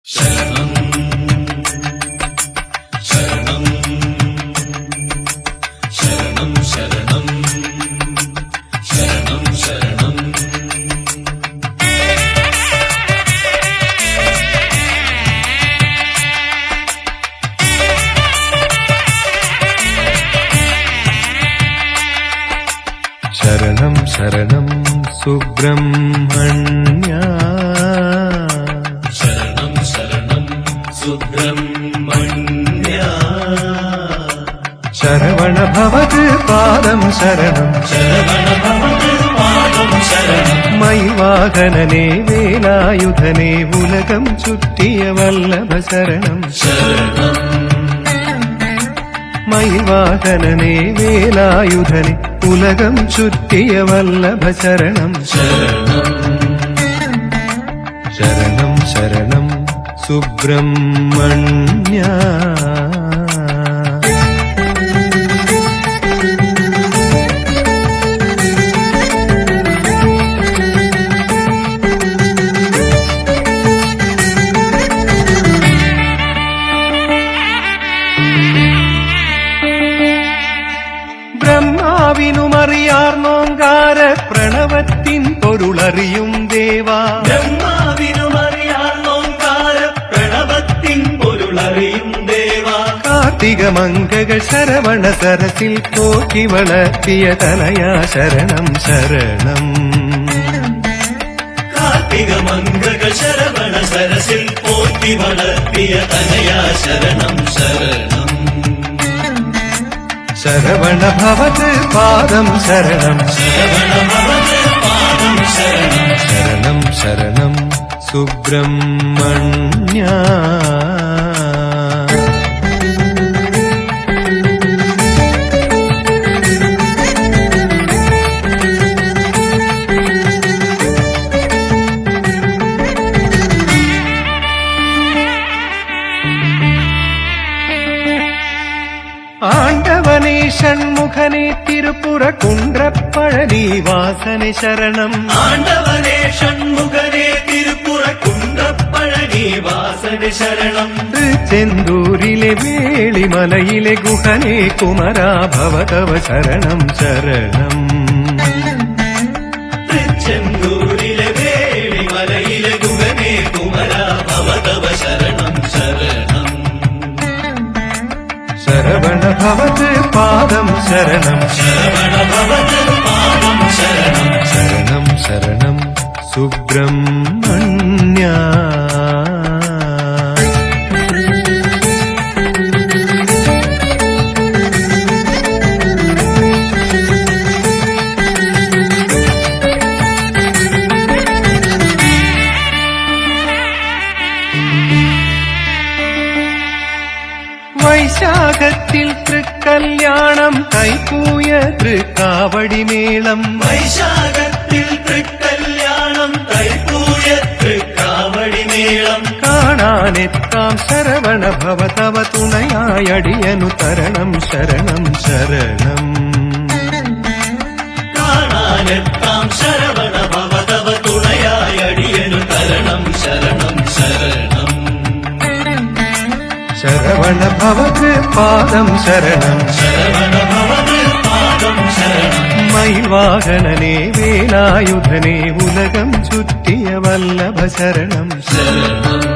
ശരണം ശരണം ശരണം ശരണം ശരണം ശരണം ശരണം ശരണം സുബ്രഹ്മണ്യ ശരണം ശരണം സുബ്രഹ്മണ്യ ശരവണ ഭവത് പാദം ശരണം ശരവണ ഭവത് പാദം ശരണം മൈവാഹനനേ വേലായുധനേ ഉലകം ചുറ്റിയ വല്ലഭ ശരണം ശരണം മൈവാഹനനേ വേലായുധനേ ഉലകം ചുറ്റിയ വല്ലഭ ശരണം ശരണം ശരണം ശരണം സുബ്രഹ്മണ്യ ബ്രഹ്മാവിനുമറിയാർന്നോങ്കാര പ്രണവത്തിൻ പൊരുളറിയും ദേവാ ബ്രഹ്മാവിനുമറിയാർന്നോങ്കാര പ്രണവത്തിൻ പൊരുളറിയും ദേവാ കാർത്തിക മംഗകൾ ശരവണ സരസിൽ പോറ്റി വളർത്തിയ തനയാ ശരണം ശരണം കാർത്തിക മംഗകൾ ശരവണ സരസിൽ പോറ്റി വളർത്തിയ തനയാ ശരണം ശരണം ശരവണ ഭവത് പാദം ശരണം ശരവണ ഭവത് പാദം ശരണം ശരണം ശരണം സുബ്രഹ്മണ്യ ആണ്ടവനേ ഷൺമുഖനേ തിരുപ്പുറ കുണ്ട്രപ്പഴനി വാസനെ ശരണം ആണ്ടവനേ ഷൺമുഖനേ തിരുപ്പുറ കുണ്ട്രപ്പഴനി വാസന ശരണം ചെന്തൂരിലെ വേളിമലയിലെ ഗുഹനേ കുമരാ ഭവതവ ശരണം ശരണം ചെന്തൂരിലെ വേളിമലയിലെ ഗുഹനേ കുമരാ ഭവതവ ശരണം ശരണം ശരവണ ഭവത് പാദം ശരണം ശരവണ ഭവത് പാദം ശരണം ശരണം ശരണം സുബ്രഹ്മണ്യ വൈശാഖത്തിൽ തൃക്കല്യാണം കൈപ്പൂയ തൃക്കാവടിമേളം വൈശാഖത്തിൽ തൃക്കല്യാണം കൈപ്പൂയ തൃക്കാവടിമേളം കാണാനെത്താം ശരവണ ഭവതവ തുണയായടിയനു തരണം ശരണം ശരണം കാണാനെത്താം ശരവണ ഭവതവ തുണയായടിയനു തരണം ശരണം ശരണം ശരവണ ഭവത് പാദം ശരണം ശരവണ ഭവത് പാദം ശരണം മൈവാഹനനേ വേലായുധനേ ഉലകം ചുറ്റിയ വല്ലഭ ശരണം ശരണം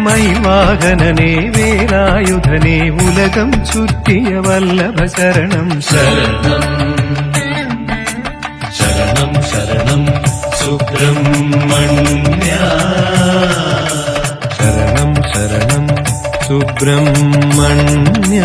മൈവാഹനനേ വേലായുധനേ ഉലകം ചുറ്റിയ വല്ലഭ ശരണം ശരണം ശരണം ശരണം സുബ്രഹ്മണ്യ ശരണം ശരണം സുബ്രഹ്മണ്യ